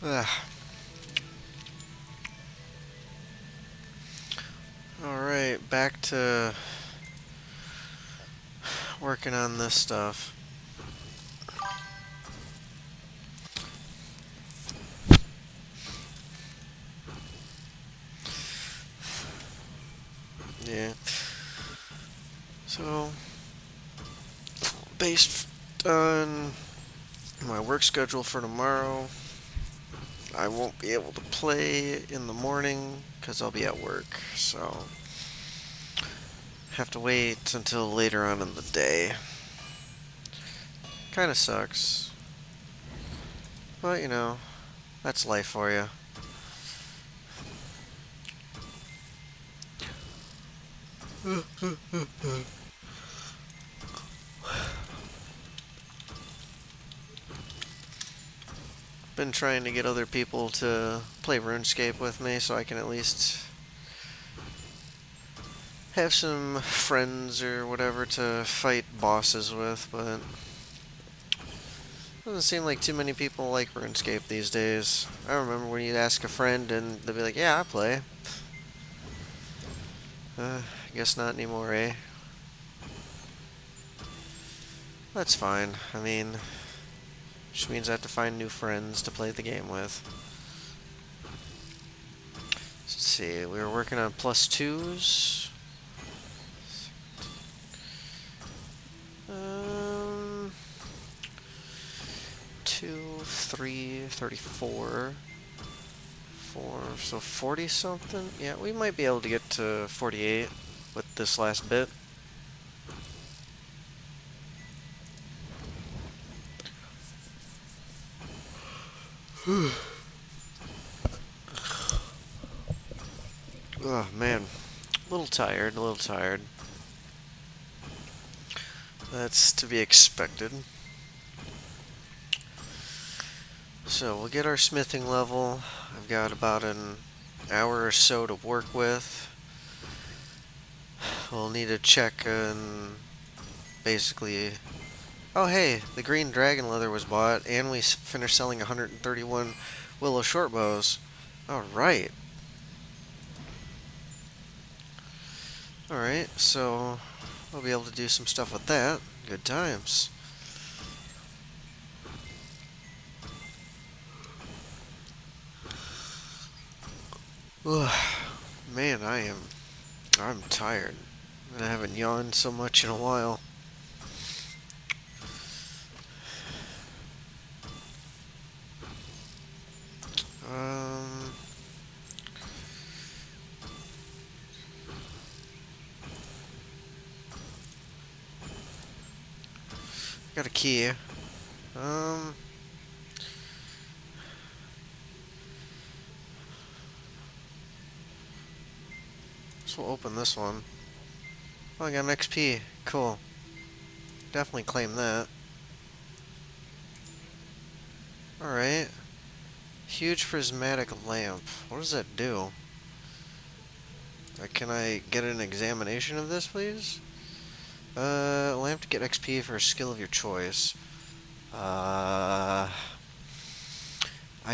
Ah. Alright, back to working on this stuff. Yeah. So, based on my work schedule for tomorrow, I won't be able to play in the morning because I'll be at work. So, have to wait until later on in the day. Kind of sucks. But, you know, that's life for you. Been trying to get other people to play Runescape with me so I can at least have some friends or whatever to fight bosses with, but doesn't seem like too many people like RuneScape these days. I remember when you'd ask a friend and they'd be like, yeah, I play. I guess not anymore, eh? That's fine. I mean, just means I have to find new friends to play the game with. Let's see, we were working on plus twos. 2, 3, 34, 4, so 40 something? Yeah, we might be able to get to 48 with this last bit. Oh man, a little tired, a little tired. That's to be expected. So we'll get our smithing level. I've got about an hour or so to work with. We'll need to check and basically... Oh hey, the green dragon leather was bought, and we finished selling 131 willow shortbows. Alright. Alright, so we'll be able to do some stuff with that. Good times. Ugh. Man, I'm tired. I haven't yawned so much in a while. Um, got a key. Um, so we'll open this one. Oh, I got an XP. Cool. Definitely claim that. Alright. Huge prismatic lamp. What does that do? Can I get an examination of this, please? Lamp to get XP for a skill of your choice. I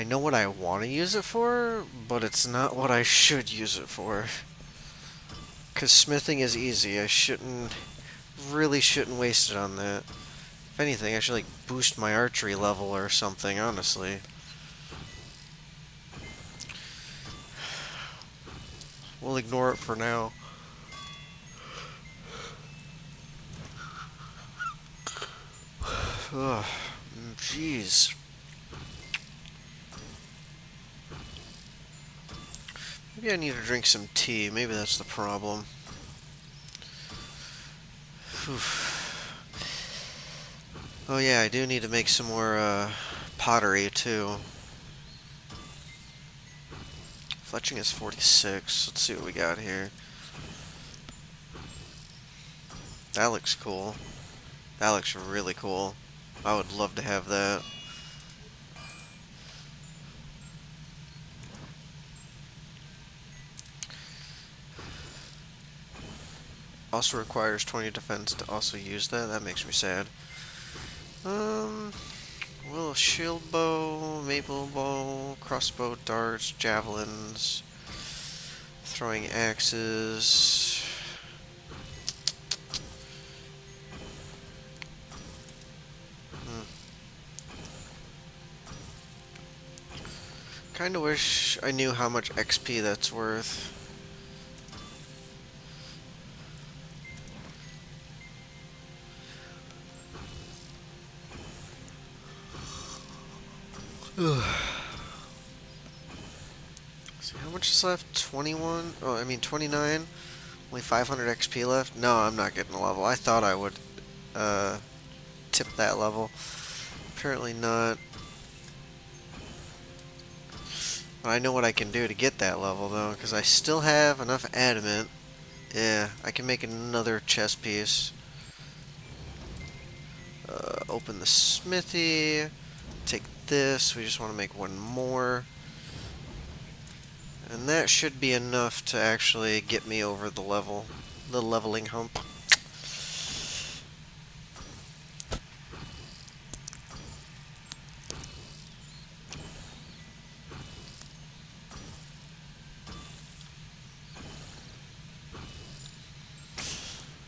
know what I want to use it for, but it's not what I should use it for. Because smithing is easy. Really shouldn't waste it on that. If anything, I should, like, boost my archery level or something, honestly. We'll ignore it for now. Ugh, jeez. Maybe I need to drink some tea. Maybe that's the problem. Whew. Oh yeah, I do need to make some more pottery too. Fletching is 46. Let's see what we got here. That looks cool. That looks really cool. I would love to have that. Also requires 20 defense to also use that. That makes me sad. Well, shield bow, maple bow, crossbow, darts, javelins, throwing axes. Hmm. Kinda wish I knew how much XP that's worth. Ugh. See, how much is left? 21? Oh, I mean 29? Only 500 XP left? No, I'm not getting a level. I thought I would uh, tip that level. Apparently not. But I know what I can do to get that level, though, because I still have enough adamant. Yeah, I can make another chest piece. Open the smithy. Take this. We just want to make one more. And that should be enough to actually get me over the leveling hump.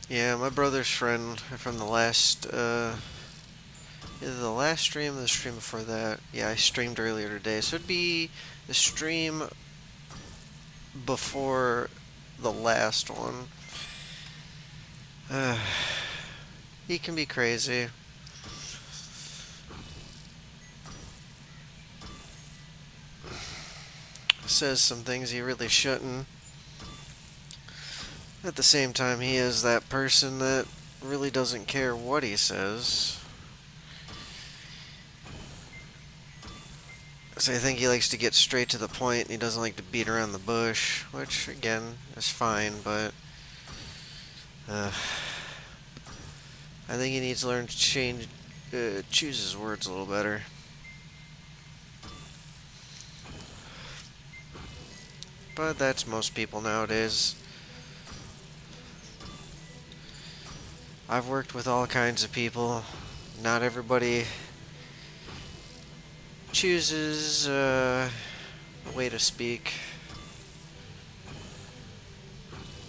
Yeah, my brother's friend from the last, either the last stream or the stream before that. Yeah, I streamed earlier today, so it'd be the stream before the last one. He can be crazy. Says some things he really shouldn't. At the same time, he is that person that really doesn't care what he says. So I think he likes to get straight to the point, and he doesn't like to beat around the bush, which, again, is fine, but I think he needs to learn to choose his words a little better. But that's most people nowadays. I've worked with all kinds of people. Not everybody chooses a way to speak.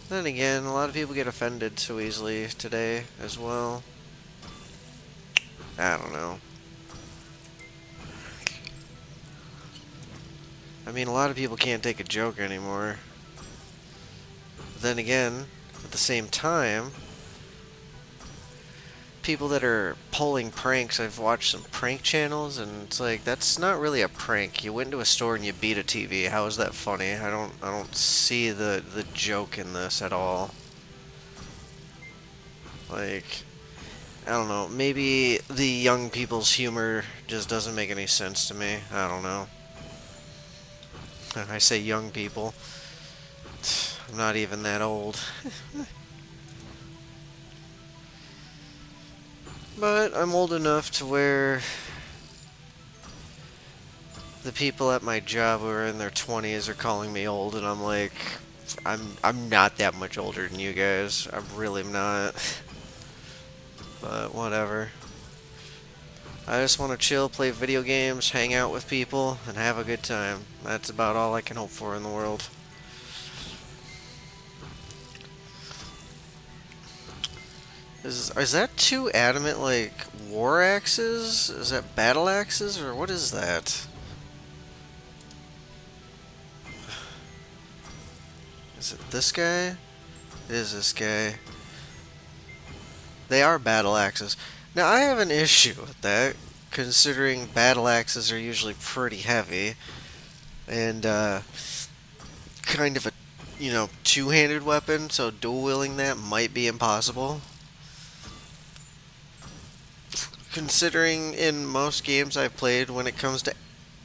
Then again, a lot of people get offended so easily today as well. I don't know. I mean, a lot of people can't take a joke anymore. Then again, at the same time, people that are pulling pranks, I've watched some prank channels, and it's like, that's not really a prank. You went to a store and you beat a TV. How is that funny? I don't see the joke in this at all. Like, I don't know. Maybe the young people's humor just doesn't make any sense to me. I don't know. I say young people. I'm not even that old. But I'm old enough to where the people at my job who are in their 20s are calling me old, and I'm like, I'm not that much older than you guys. I really am not. But whatever. I just want to chill, play video games, hang out with people, and have a good time. That's about all I can hope for in the world. Is that two adamant, like, war axes? Is that battle axes, or what is that? Is it this guy? It is this guy. They are battle axes. Now, I have an issue with that, considering battle axes are usually pretty heavy, and, kind of a, two-handed weapon, so dual-wielding that might be impossible. Considering in most games I've played, when it comes to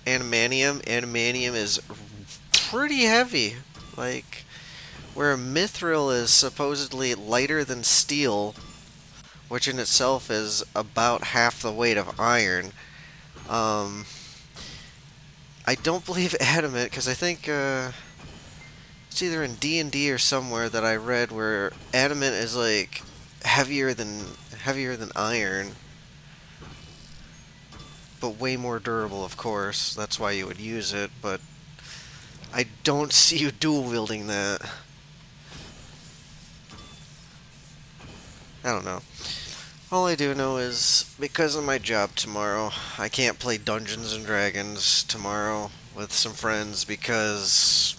animanium is pretty heavy. Like, where mithril is supposedly lighter than steel, which in itself is about half the weight of iron. I don't believe adamant, because I think it's either in D&D or somewhere that I read where adamant is like heavier than iron. but way more durable, of course. That's why you would use it, but I don't see you dual wielding that. I don't know. All I do know is, because of my job tomorrow, I can't play Dungeons and Dragons tomorrow with some friends because,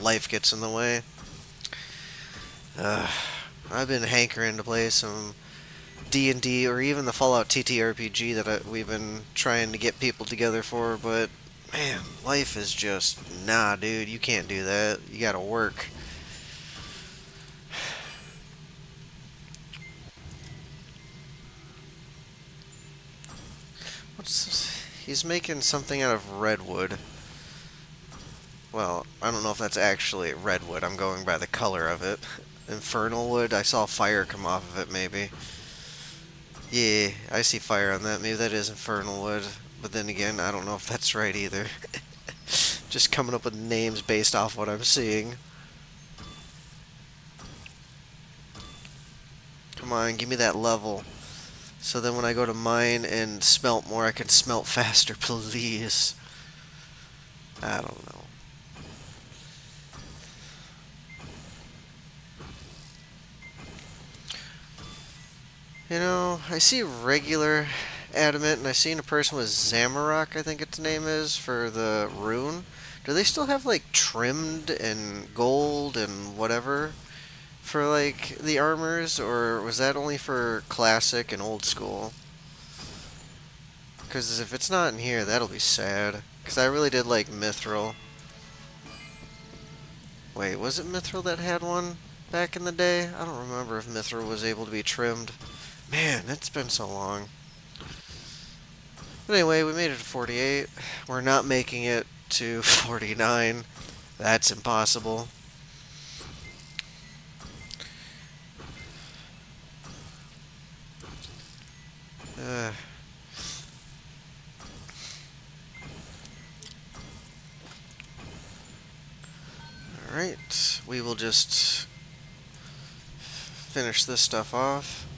life gets in the way. Uh, I've been hankering to play some D&D or even the Fallout TTRPG that we've been trying to get people together for, but man, life is just, nah, dude, you can't do that. You gotta work. What's this? He's making something out of redwood. Well, I don't know if that's actually redwood. I'm going by the color of it. Infernal wood? I saw fire come off of it, maybe. Yeah, I see fire on that. Maybe that is infernal wood. But then again, I don't know if that's right either. Just coming up with names based off what I'm seeing. Come on, give me that level. So then when I go to mine and smelt more, I can smelt faster, please. I don't know. I see regular adamant, and I've seen a person with Zamarok, I think its name is, for the rune. Do they still have, like, trimmed and gold and whatever for, like, the armors, or was that only for classic and old school? Because if it's not in here, that'll be sad. Because I really did like Mithril. Wait, was it Mithril that had one back in the day? I don't remember if Mithril was able to be trimmed. Man, it's been so long. But anyway, we made it to 48. We're not making it to 49. That's impossible. Uh, Alright, we will just finish this stuff off.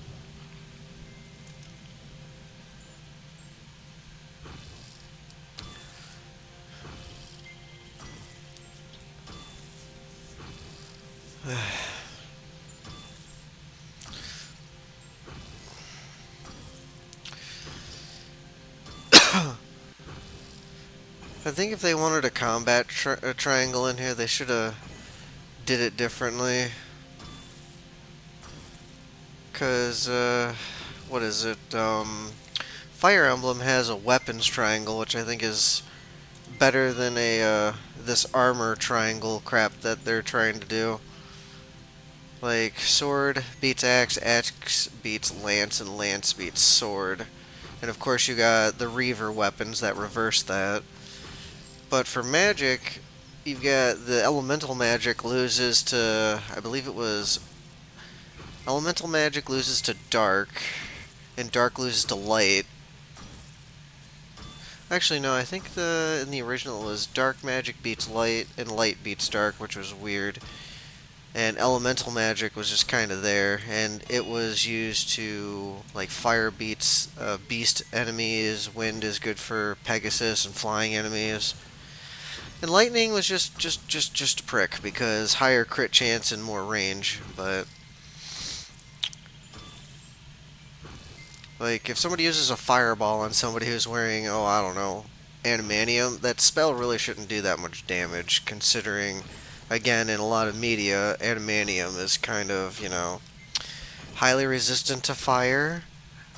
I think if they wanted a combat triangle in here, they should have did it differently. Because, what is it? Fire Emblem has a weapons triangle, which I think is better than this armor triangle crap that they're trying to do. Like, sword beats axe, axe beats lance, and lance beats sword. And of course you got the Reaver weapons that reverse that. But for magic, you've got the elemental magic loses to, I believe it was, elemental magic loses to dark, and dark loses to light. Actually, no, I think in the original it was dark magic beats light, and light beats dark, which was weird. And elemental magic was just kind of there, and it was used to, like, fire beats beast enemies, wind is good for Pegasus and flying enemies. And lightning was just a prick, because higher crit chance and more range, but like, if somebody uses a fireball on somebody who's wearing, oh, I don't know, animanium, that spell really shouldn't do that much damage, considering, again, in a lot of media, animanium is kind of, highly resistant to fire.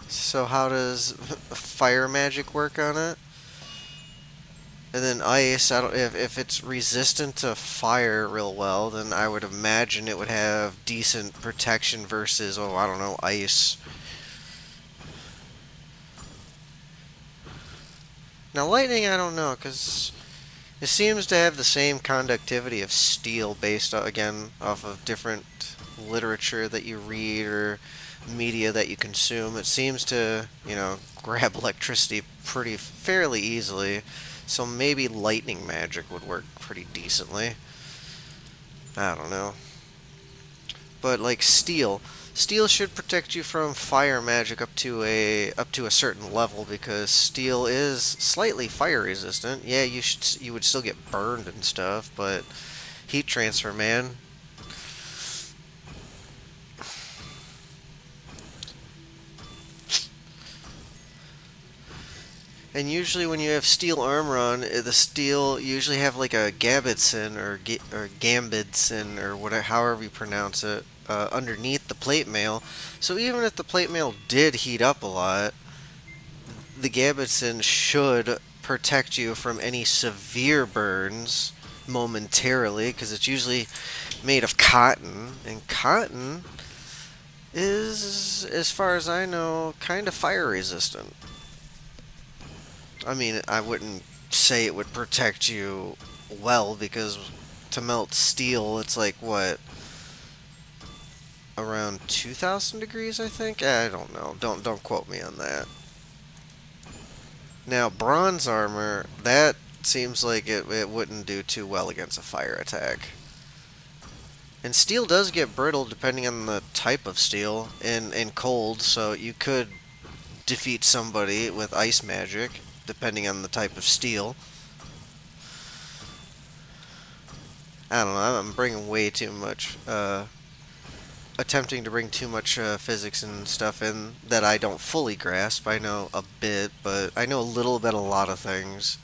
So how does fire magic work on it? And then ice, I don't, if it's resistant to fire real well, then I would imagine it would have decent protection versus, oh, I don't know, ice. Now, lightning, I don't know, because it seems to have the same conductivity of steel based, again, off of different literature that you read or media that you consume. It seems to, grab electricity fairly easily. So maybe lightning magic would work pretty decently. I don't know. but like steel. Steel should protect you from fire magic up to a certain level because steel is slightly fire resistant. Yeah, you would still get burned and stuff, but heat transfer, man. And usually when you have steel armor on, the steel usually have like a gambitsin or gambitsin or whatever, however you pronounce it, underneath the plate mail. So even if the plate mail did heat up a lot, the gambitsin should protect you from any severe burns momentarily because it's usually made of cotton, and cotton is, as far as I know, kind of fire resistant. I mean, I wouldn't say it would protect you well because to melt steel, it's like what, around 2,000 degrees, I think. I don't know. Don't quote me on that. Now, bronze armor, that seems like it wouldn't do too well against a fire attack. And steel does get brittle depending on the type of steel and cold, so you could defeat somebody with ice magic depending on the type of steel. I don't know. I'm bringing way too much, attempting to bring too much physics and stuff in that I don't fully grasp. I know a bit, but I know a little bit a lot of things.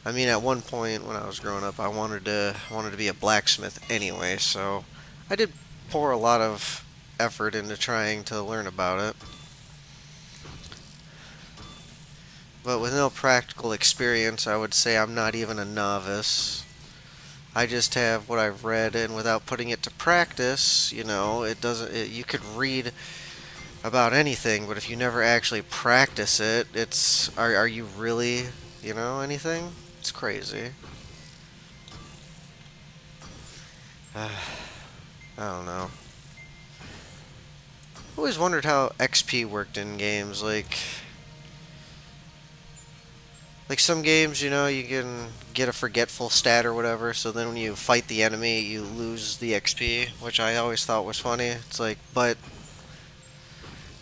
I mean, at one point when I was growing up, I wanted to be a blacksmith anyway, so I did pour a lot of effort into trying to learn about it. But with no practical experience, I would say I'm not even a novice. I just have what I've read, and without putting it to practice, it doesn't. You could read about anything, but if you never actually practice it, are you really, anything? It's crazy. I don't know. I always wondered how XP worked in games. Like some games, you can get a forgetful stat or whatever, so then when you fight the enemy, you lose the XP, which I always thought was funny. It's like, but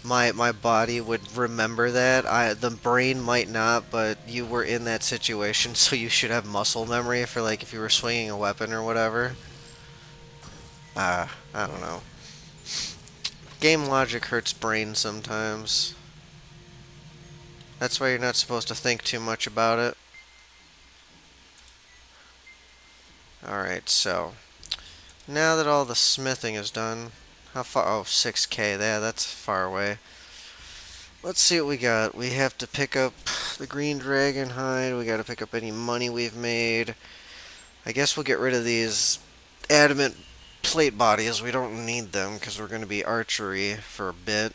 my body would remember that. The brain might not, but you were in that situation, so you should have muscle memory for like if you were swinging a weapon or whatever. I don't know. Game logic hurts brains sometimes. That's why you're not supposed to think too much about it. Alright, so now that all the smithing is done, how far? Oh, 6K. Yeah, that's far away. Let's see what we got. We have to pick up the green dragon hide. We got to pick up any money we've made. I guess we'll get rid of these adamant plate bodies. We don't need them because we're going to be archery for a bit.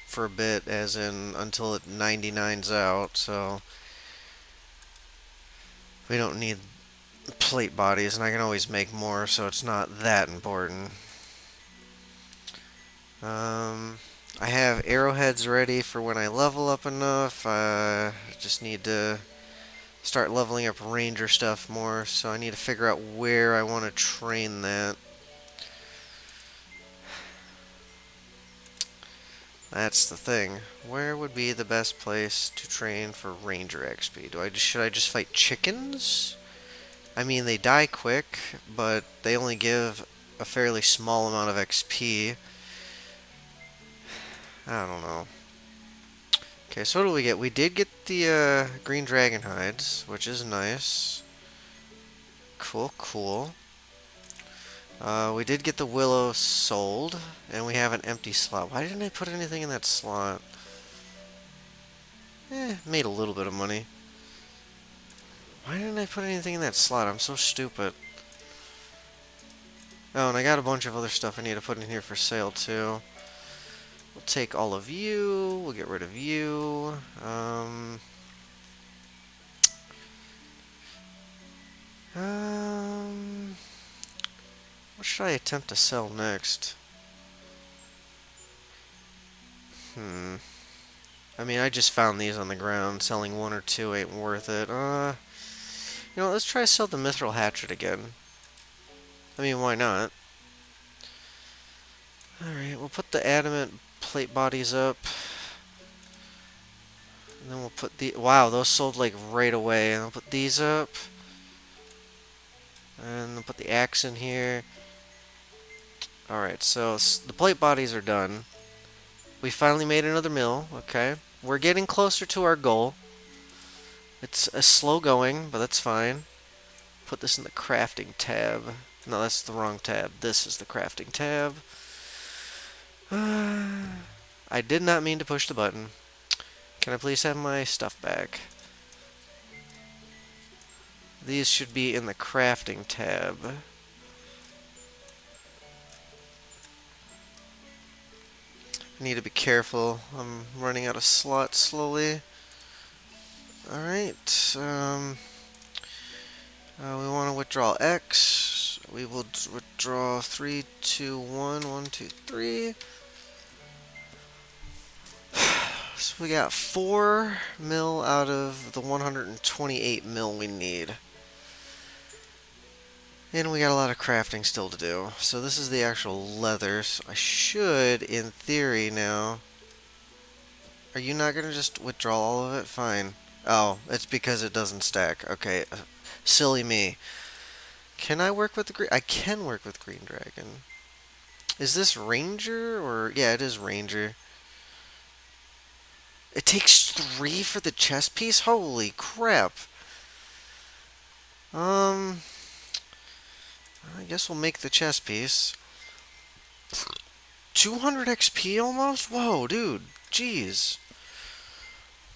For a bit, as in until it 99's out. So we don't need plate bodies, and I can always make more, so it's not that important. I have arrowheads ready for when I level up enough. I just need to start leveling up ranger stuff more, so I need to figure out where I want to train that. That's the thing. Where would be the best place to train for ranger XP? Should I just fight chickens? I mean, they die quick, but they only give a fairly small amount of XP. I don't know. Okay, so what do we get? We did get the green dragon hides, which is nice. Cool, cool. We did get the willow sold, and we have an empty slot. Why didn't I put anything in that slot? Made a little bit of money. Why didn't I put anything in that slot? I'm so stupid. Oh, and I got a bunch of other stuff I need to put in here for sale, too. We'll take all of you. We'll get rid of you. What should I attempt to sell next? I mean, I just found these on the ground. Selling one or two ain't worth it. Let's try to sell the mithril hatchet again. I mean, why not? Alright, we'll put the adamant plate bodies up. And then we'll put the... Wow, those sold like right away. And I'll put these up. And I'll put the axe in here. Alright, so the plate bodies are done. We finally made another mill, okay. We're getting closer to our goal. It's a slow going, but that's fine. Put this in the crafting tab. No, that's the wrong tab. This is the crafting tab. I did not mean to push the button. Can I please have my stuff back? These should be in the crafting tab. I need to be careful. I'm running out of slots slowly. Alright. We want to withdraw X. We will withdraw 3, 2, 1, 1, 2, 3. So we got 4 mil out of the 128 mil we need. And we got a lot of crafting still to do. So this is the actual leather. So I should, in theory now... Are you not going to just withdraw all of it? Fine. Oh, it's because it doesn't stack. Okay, silly me. Can I work with the green? I can work with green dragon. Is this ranger or... Yeah, it is ranger. It takes 3 for the chest piece? Holy crap. I guess we'll make the chest piece. 200 XP almost? Whoa, dude. Jeez.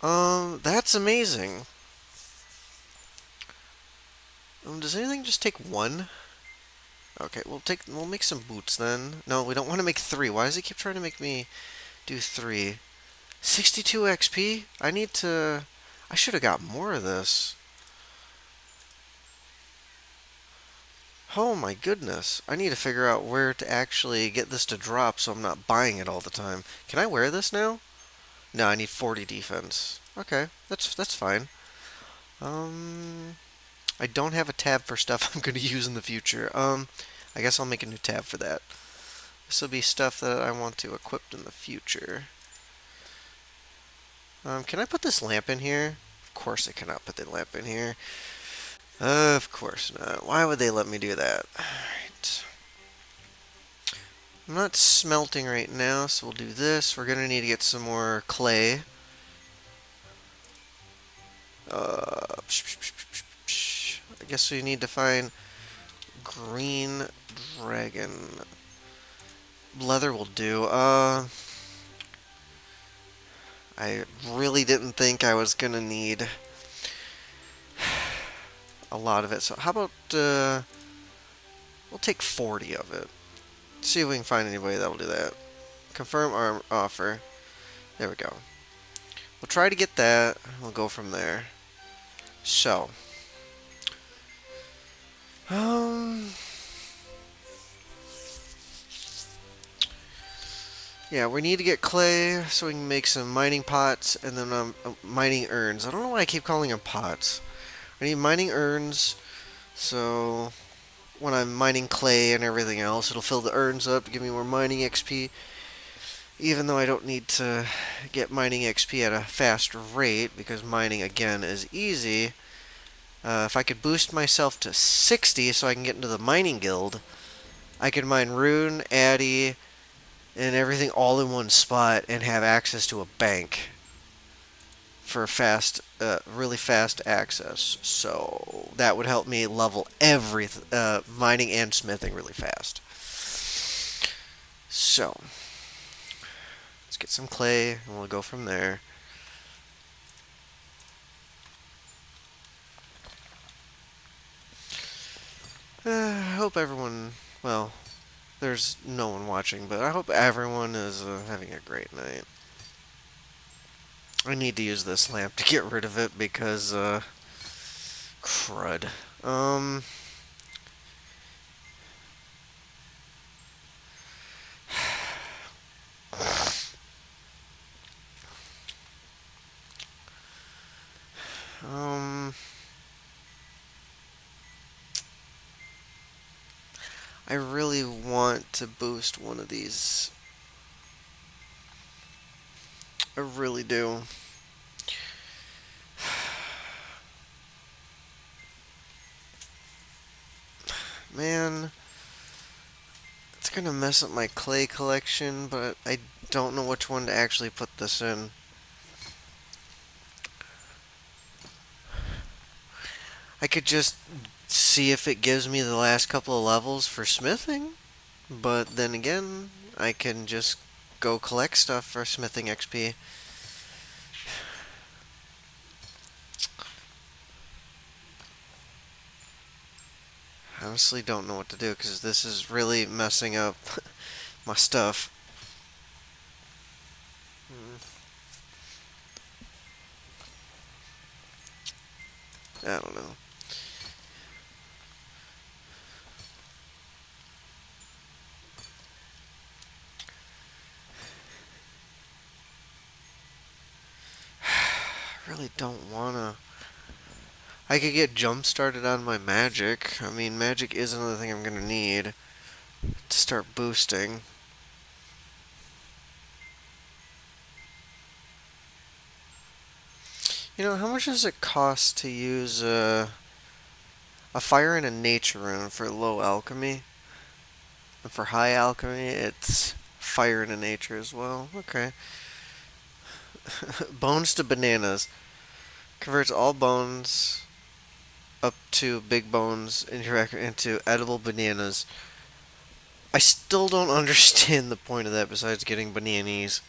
That's amazing. Does anything just take 1? Okay, we'll make some boots then. No, we don't want to make 3. Why does he keep trying to make me do 3? 62 XP? I should have got more of this. Oh my goodness. I need to figure out where to actually get this to drop so I'm not buying it all the time. Can I wear this now? No, I need 40 defense. Okay, that's fine. I don't have a tab for stuff I'm going to use in the future. I guess I'll make a new tab for that. This will be stuff that I want to equip in the future. Can I put this lamp in here? Of course I cannot put the lamp in here. Of course not. Why would they let me do that? Alright. I'm not smelting right now, so we'll do this. We're going to need to get some more clay. I guess we need to find green dragon. Leather will do. I really didn't think I was going to need a lot of it. So how about, we'll take 40 of it. See if we can find anybody that will do that. Confirm our offer. There we go. We'll try to get that. We'll go from there. So. Yeah, we need to get clay so we can make some mining pots and then mining urns. I don't know why I keep calling them pots. I need mining urns, so when I'm mining clay and everything else, it'll fill the urns up, give me more mining XP. Even though I don't need to get mining XP at a faster rate, because mining, again, is easy. If I could boost myself to 60 so I can get into the mining guild, I could mine rune, addy, and everything all in one spot and have access to a bank for fast, really fast access. So that would help me level mining and smithing really fast. So let's get some clay and we'll go from there. I hope everyone, well, there's no one watching, but I hope everyone is having a great night. I need to use this lamp to get rid of it because, crud. to boost one of these. I really do. Man, it's gonna mess up my clay collection, but I don't know which one to actually put this in. I could just see if it gives me the last couple of levels for smithing, but then again, I can just go collect stuff for smithing XP. I honestly don't know what to do because this is really messing up my stuff. I don't know. I really don't wanna. I could get jump started on my magic. I mean, magic is another thing I'm gonna need to start boosting. You know, how much does it cost to use a fire and a nature rune for low alchemy? And for high alchemy, it's fire and a nature as well. Okay. Bones to bananas. Converts all bones up to big bones into edible bananas. I still don't understand the point of that besides getting bananas.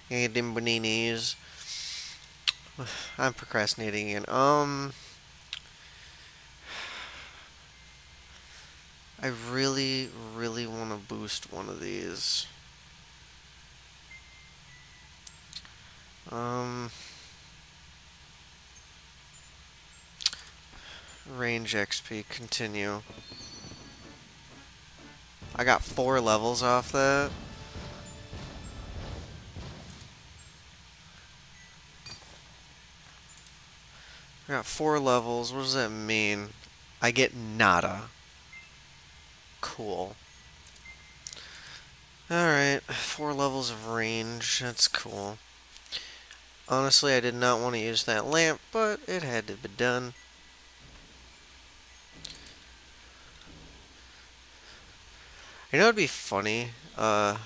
Getting bananas. I'm procrastinating again. I really, really want to boost one of these. Um, range XP, continue. I got 4 levels off that. I got 4 levels. What does that mean? I get nada. Cool. Alright, 4 levels of range. That's cool. Honestly, I did not want to use that lamp, but it had to be done. You know what would be funny? Addy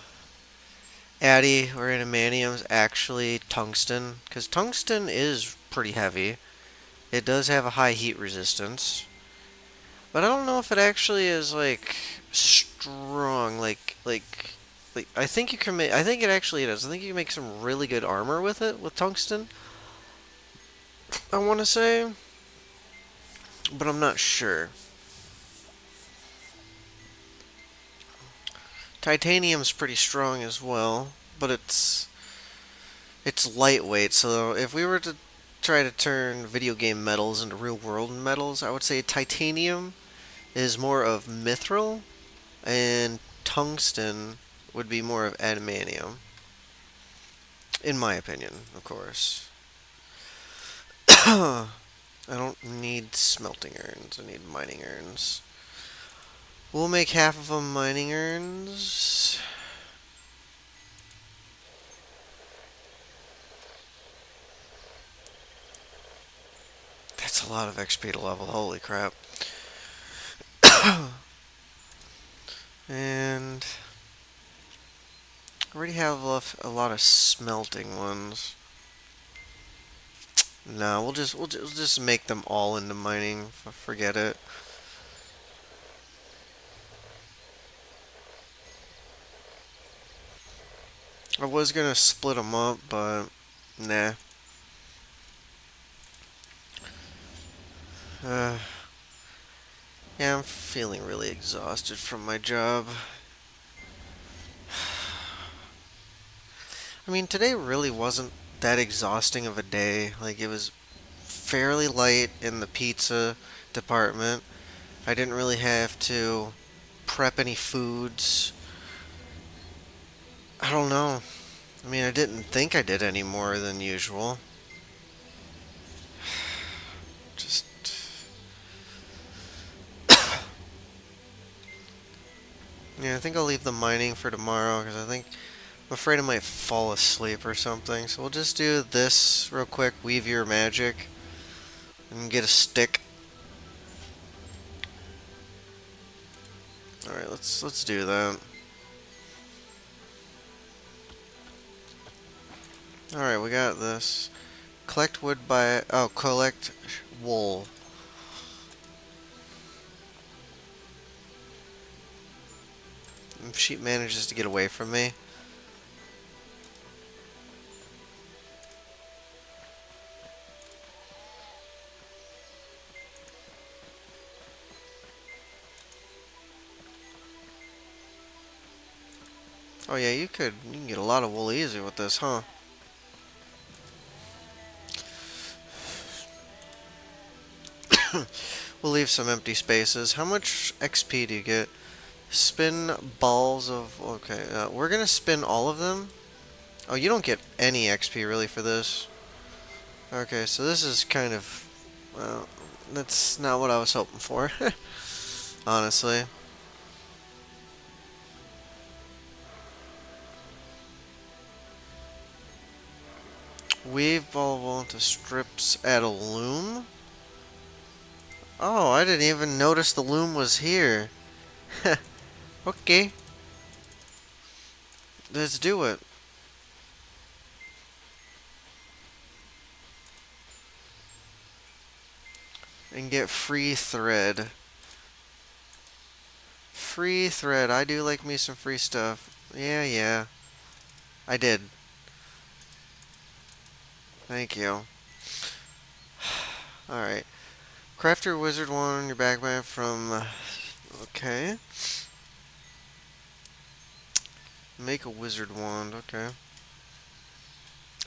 or Animanium's actually tungsten, because tungsten is pretty heavy. It does have a high heat resistance, but I don't know if it actually is like strong. Like I think you can make. I think it actually does. I think you can make some really good armor with it with tungsten. I want to say, but I'm not sure. Titanium's pretty strong as well, but it's lightweight. So if we were to try to turn video game metals into real world metals, I would say titanium is more of mithril, and tungsten would be more of adamantium. In my opinion, of course. I don't need smelting urns, I need mining urns. We'll make half of them mining urns. That's a lot of XP to level, holy crap. And I already have a lot of smelting ones. No, we'll just make them all into mining. Forget it. I was gonna split them up, but nah. Uh, yeah, I'm feeling really exhausted from my job. I mean, today really wasn't that exhausting of a day. Like, it was fairly light in the pizza department. I didn't really have to prep any foods. I don't know. I mean, I didn't think I did any more than usual. Just. Yeah, I think I'll leave the mining for tomorrow because I'm afraid I might fall asleep or something. So we'll just do this real quick. Weave your magic and get a stick. All right, let's do that. All right, we got this. Collect wood by collect wool. If sheep manages to get away from me. Oh yeah, you can get a lot of wool easy with this, huh? We'll leave some empty spaces. How much XP do you get? Spin balls of... Okay, we're gonna spin all of them. Oh, you don't get any XP really for this. Okay, so this is kind of... Well, that's not what I was hoping for. Honestly. Weave ball of wool into strips at a loom? Oh, I didn't even notice the loom was here. Okay, let's do it. And get free thread. Free thread. I do like me some free stuff. Yeah, yeah. I did. Thank you. Alright. Craft your wizard wand on your backpack from... Okay. Make a wizard wand. Okay.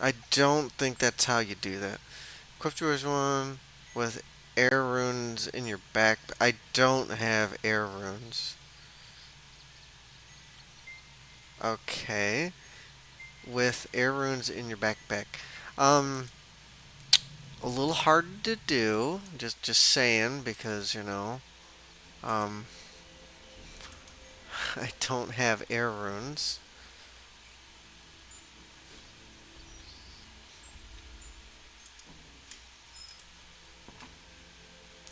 I don't think that's how you do that. Equip your wizard wand with air runes in your back. I don't have air runes. Okay. With air runes in your backpack. Um, a little hard to do. Just saying because um, I don't have air runes.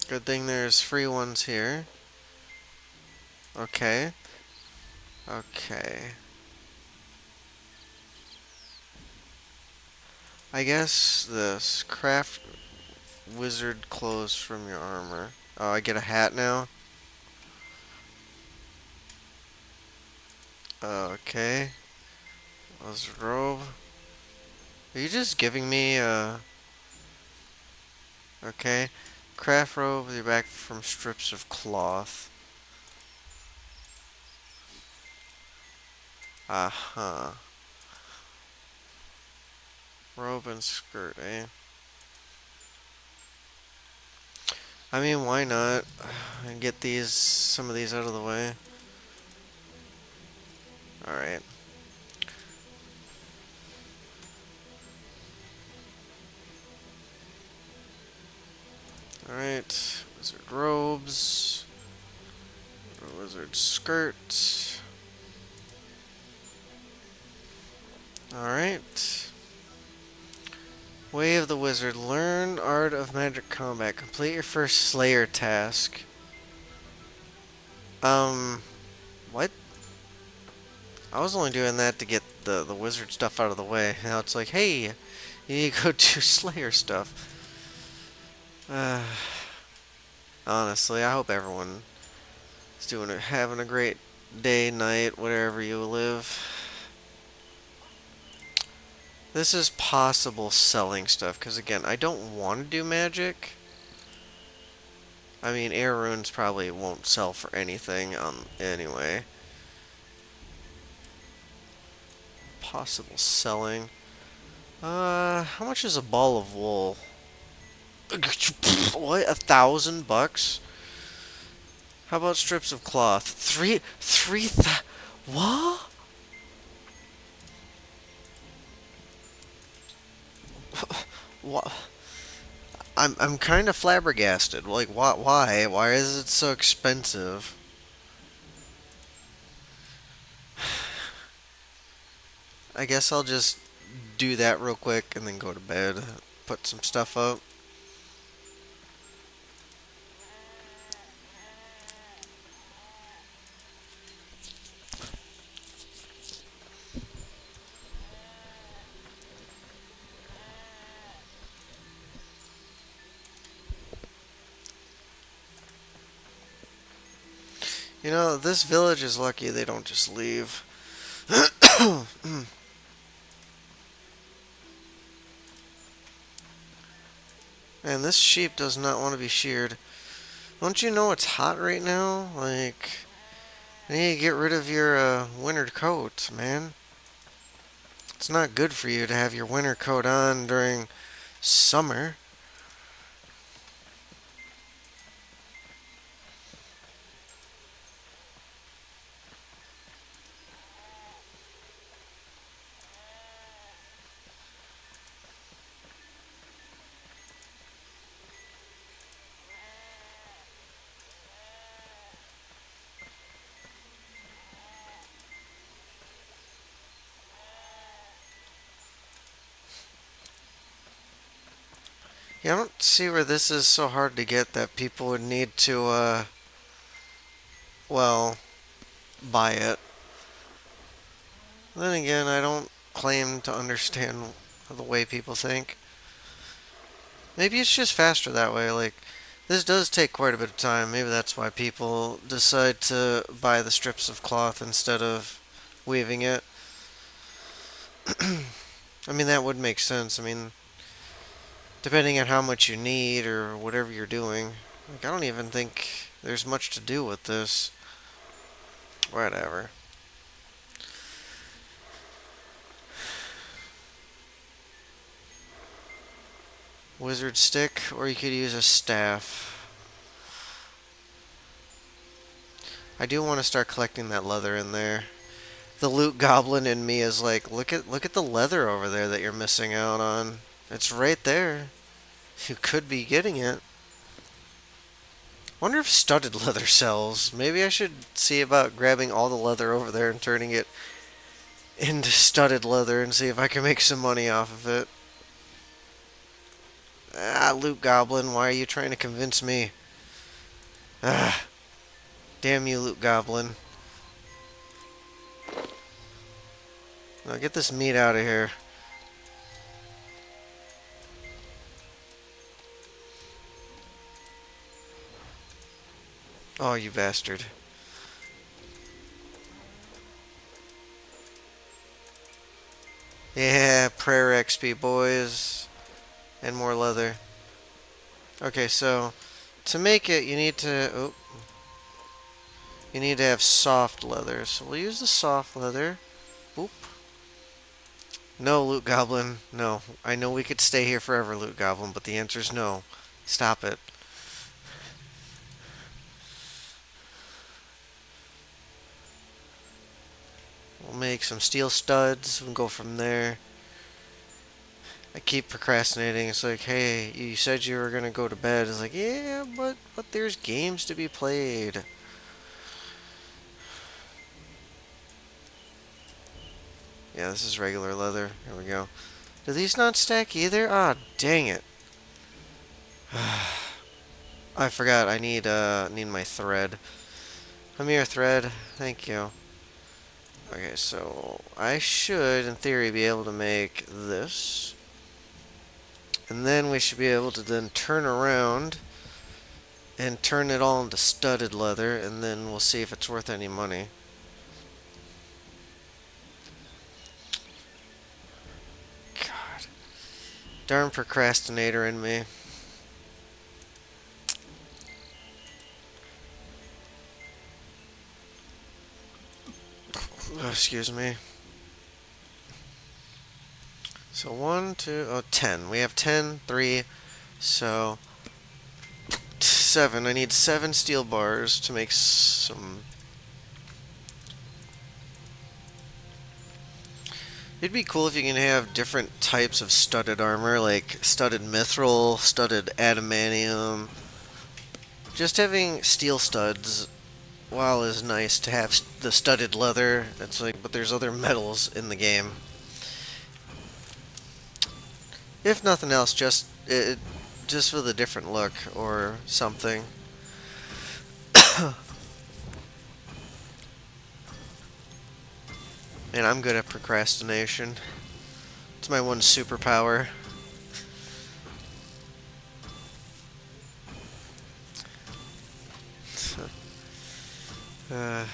Good thing there's free ones here. Okay. Okay. I guess this craft wizard clothes from your armor. Oh, I get a hat now. Okay. Wizard robe. Are you just giving me okay. Craft robe with your back from strips of cloth. Uh-huh. Robe and skirt, eh? I mean, why not? And get some of these out of the way. Alright. Alright. Wizard robes. Wizard skirt. Alright. Way of the Wizard. Learn Art of Magic Combat. Complete your first Slayer task. What? I was only doing that to get the wizard stuff out of the way. Now it's like, hey, you need to go do Slayer stuff. Honestly, I hope everyone is having a great day, night, wherever you live. This is possible selling stuff, because again, I don't want to do magic. I mean, air runes probably won't sell for anything anyway. Possible selling. How much is a ball of wool? What? $1,000? How about strips of cloth? What? What? I'm kind of flabbergasted. Like, why? Why is it so expensive? I guess I'll just do that real quick and then go to bed. Put some stuff up. You know, this village is lucky they don't just leave. Man, this sheep does not want to be sheared. Don't you know it's hot right now? Like, I need to get rid of your winter coat, man. It's not good for you to have your winter coat on during summer. Yeah, I don't see where this is so hard to get that people would need to, well, buy it. Then again, I don't claim to understand the way people think. Maybe it's just faster that way. Like, this does take quite a bit of time. Maybe that's why people decide to buy the strips of cloth instead of weaving it. I mean, that would make sense. I mean, depending on how much you need or whatever you're doing. Like, I don't even think there's much to do with this. Whatever. Wizard stick, or you could use a staff. I do want to start collecting that leather in there. The loot goblin in me is like, look at the leather over there that you're missing out on. It's right there. You could be getting it. Wonder if studded leather sells. Maybe I should see about grabbing all the leather over there and turning it into studded leather and see if I can make some money off of it. Ah, loot goblin, why are you trying to convince me? Ah, damn you, loot goblin. Now get this meat out of here. Oh, you bastard. Yeah, prayer XP, boys. And more leather. Okay, so to make it, you need to have soft leather. So we'll use the soft leather. Boop. No, loot goblin. No. I know we could stay here forever, loot goblin, but the answer is no. Stop it. We'll make some steel studs and go from there. I keep procrastinating. It's like, hey, you said you were gonna go to bed. It's like, yeah, but there's games to be played. Yeah, this is regular leather. Here we go. Do these not stack either? Ah, dang it. I forgot. I need my thread. Come here, thread. Thank you. Okay, so I should, in theory, be able to make this. And then we should be able to then turn around and turn it all into studded leather, and then we'll see if it's worth any money. God. Darn procrastinator in me. Oh, excuse me. So 1, 2, 10. We have 10, 3, so 7. I need 7 steel bars to make some. It'd be cool if you can have different types of studded armor, like studded mithril, studded adamantium. Just having steel studs, while is nice to have the studded leather, it's like, but there's other metals in the game. If nothing else, just with a different look or something. And I'm good at procrastination. It's my one superpower. uh,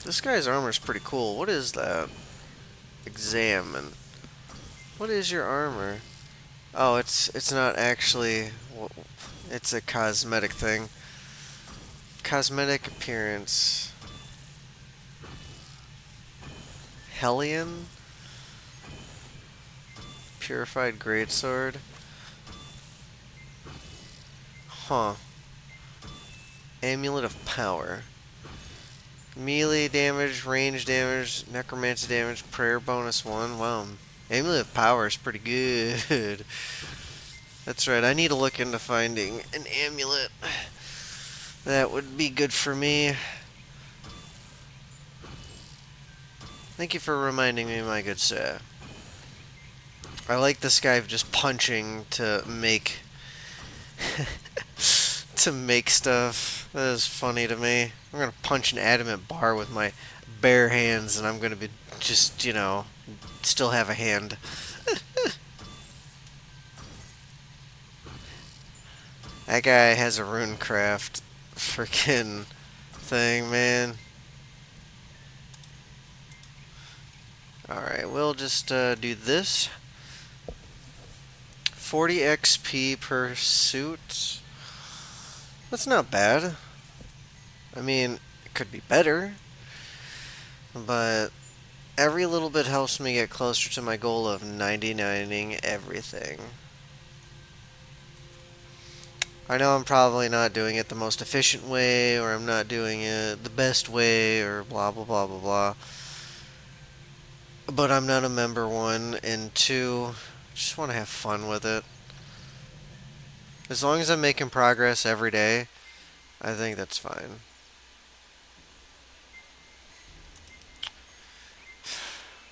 this guy's armor is pretty cool. What is that? Examine. What is your armor? Oh, it's not actually. It's a cosmetic thing. Cosmetic appearance. Hellion? Purified greatsword? Huh. Amulet of power. Melee damage, range damage, necromancy damage, prayer bonus 1. Wow. Amulet of power is pretty good. That's right, I need to look into finding an amulet. That would be good for me. Thank you for reminding me, my good sir. I like this guy just punching to make to make stuff. That is funny to me. I'm gonna punch an adamant bar with my bare hands, and I'm gonna be just, still have a hand. That guy has a runecraft freaking thing, man. Alright, we'll just do this. 40 XP per suit. That's not bad. I mean, it could be better. But every little bit helps me get closer to my goal of 99ing everything. I know I'm probably not doing it the most efficient way, or I'm not doing it the best way, or blah blah blah blah blah. But I'm not a member, one, and two, just want to have fun with it. As long as I'm making progress every day, I think that's fine.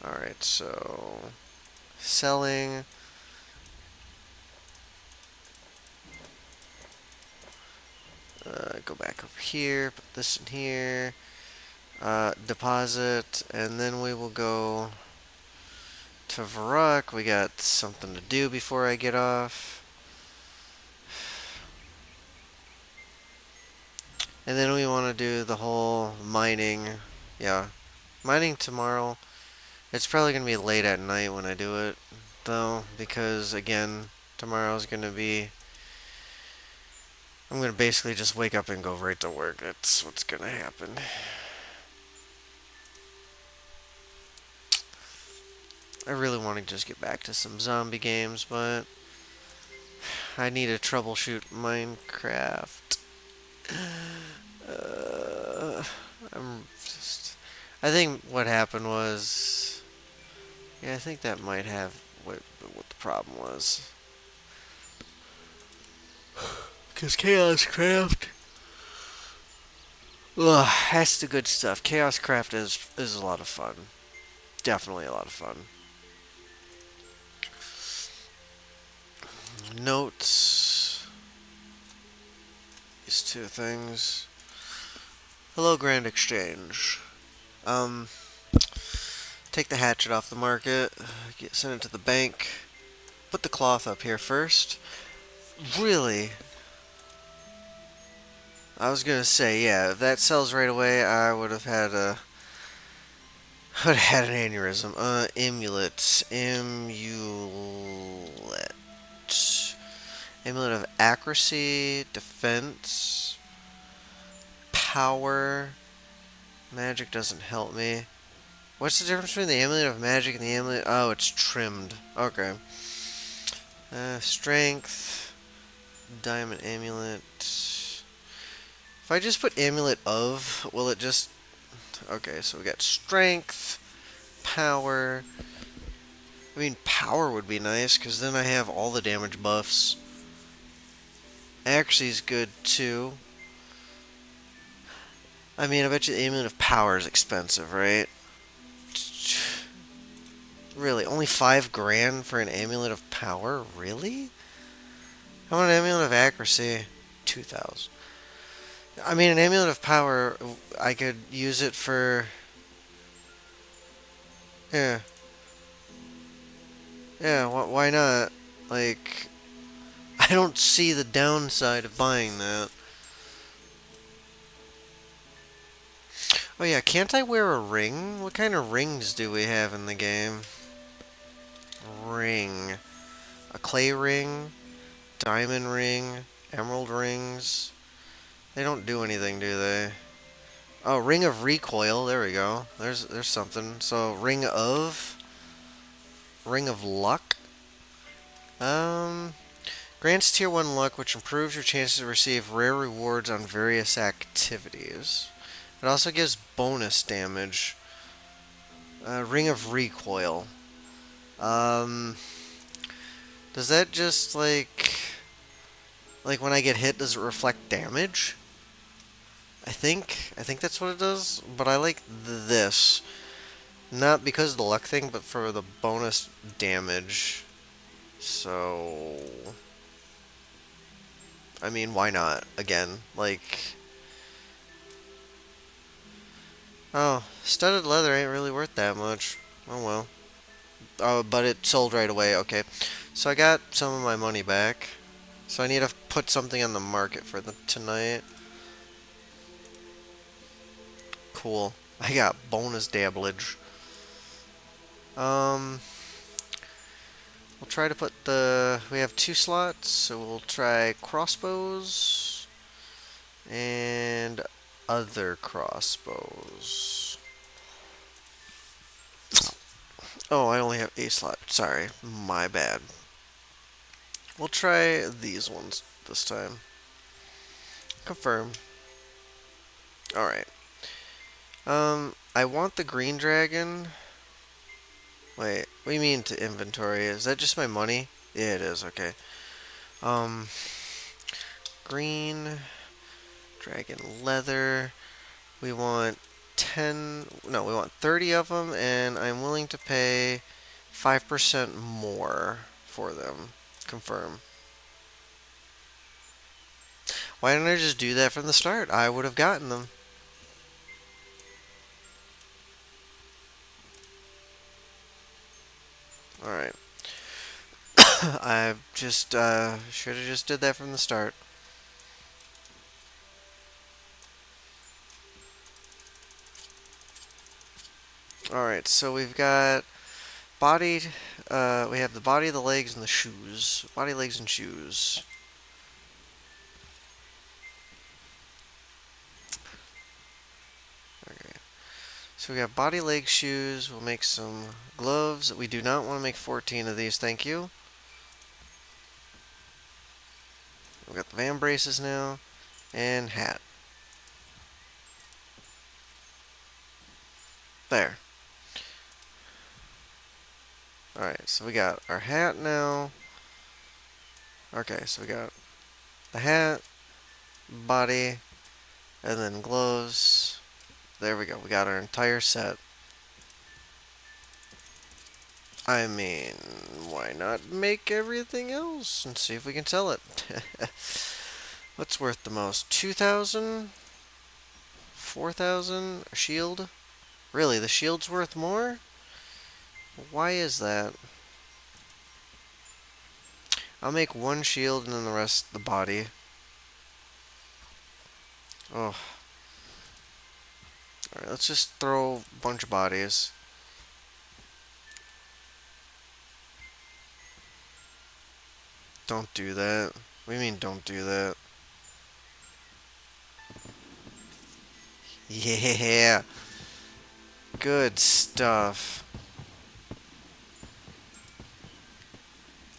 Alright, so selling. Go back over here, put this in here. Deposit, and then we will go to Varrock. We got something to do before I get off. And then we want to do the whole mining. Yeah, mining tomorrow. It's probably going to be late at night when I do it, though, because, again, tomorrow's going to be... I'm going to basically just wake up and go right to work. That's what's going to happen. I really want to just get back to some zombie games, but I need to troubleshoot Minecraft. I'm just... I think what happened was... Yeah, I think that might have what the problem was. Because Chaos Craft... Ugh, that's the good stuff. Chaos Craft is a lot of fun. Definitely a lot of fun. Notes. These two things. Hello, Grand Exchange. Take the hatchet off the market. Send it to the bank. Put the cloth up here first. Really? I was gonna say, yeah, if that sells right away, I would have had an aneurysm. Amulet. Amulet of accuracy, defense, power. Magic doesn't help me. What's the difference between the amulet of magic and the amulet? Oh, it's trimmed. Okay. Strength. Diamond amulet. If I just put amulet of, will it just... Okay, so we got strength, power. I mean, power would be nice, because then I have all the damage buffs. Accuracy is good, too. I mean, I bet you the amulet of power is expensive, right? Really, only 5 grand for an amulet of power? Really? How about an amulet of accuracy? 2,000. I mean, an amulet of power, I could use it for. Yeah, yeah, why not? Like, I don't see the downside of buying that. Oh, yeah, can't I wear a ring? What kind of rings do we have in the game? Ring. A clay ring, diamond ring, emerald rings. They don't do anything, do they? Oh, ring of recoil. There we go. There's something. So ring of luck. Um, grants tier 1 luck, which improves your chances to receive rare rewards on various activities. It also gives bonus damage. Ring of recoil. Um, does that just like when I get hit, does it reflect damage? I think that's what it does. But I like this, not because of the luck thing, but for the bonus damage. So, I mean, why not? Again, like, oh, studded leather ain't really worth that much. Oh well. Oh, but it sold right away. Okay, so I got some of my money back. So I need to put something on the market for the tonight. Cool. I got bonus dabblage. Um, we'll try to put the. We have 2 slots, so we'll try crossbows and other crossbows. Oh, I only have a slot. Sorry, my bad. We'll try these ones this time. Confirm. Alright. I want the green dragon. Wait, what do you mean to inventory? Is that just my money? Yeah, it is. Okay. Um, green dragon leather. We want 10. No, we want 30 of them, and I'm willing to pay 5% more for them. Confirm. Why didn't I just do that from the start? I would have gotten them. Alright. I just should have just did that from the start. Alright, so we've got body, we have the body, the legs, and the shoes. Body, legs, and shoes. Okay. So we got body, legs, shoes. We'll make some gloves. We do not want to make 14 of these, thank you. We've got the van braces now. And hat. There. Alright, so we got our hat now. Okay, so we got the hat, body, and then gloves. There we go. We got our entire set. I mean, why not make everything else and see if we can sell it? What's worth the most? 2,000? 4,000? A shield? Really, the shield's worth more? Why is that? I'll make one shield and then the rest the body. Oh. Alright, let's just throw a bunch of bodies. Don't do that. What do you mean don't do that? Yeah. Good stuff.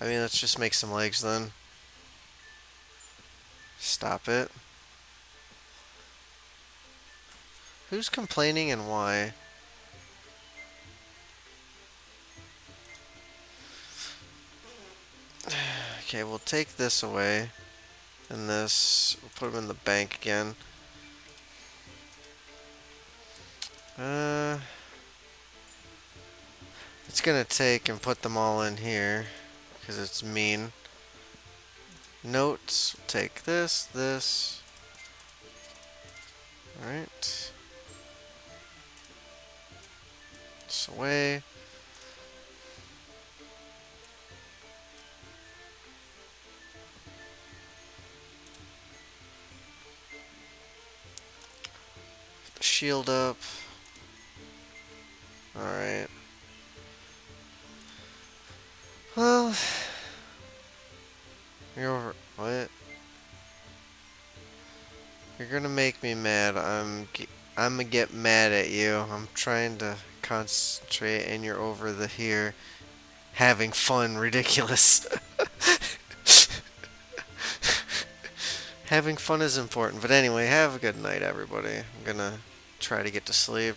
I mean, let's just make some legs then. Stop it. Who's complaining and why? Okay, we'll take this away. And this, we'll put them in the bank again. Uh, it's gonna take and put them all in here because it's mean. Notes. Take this, this. All right. This away. Shield up. Alright. Well, you're over. What? You're gonna make me mad. I'm gonna get mad at you. I'm trying to concentrate, and you're over the here having fun. Ridiculous. Having fun is important. But anyway, have a good night, everybody. I'm gonna try to get to sleep.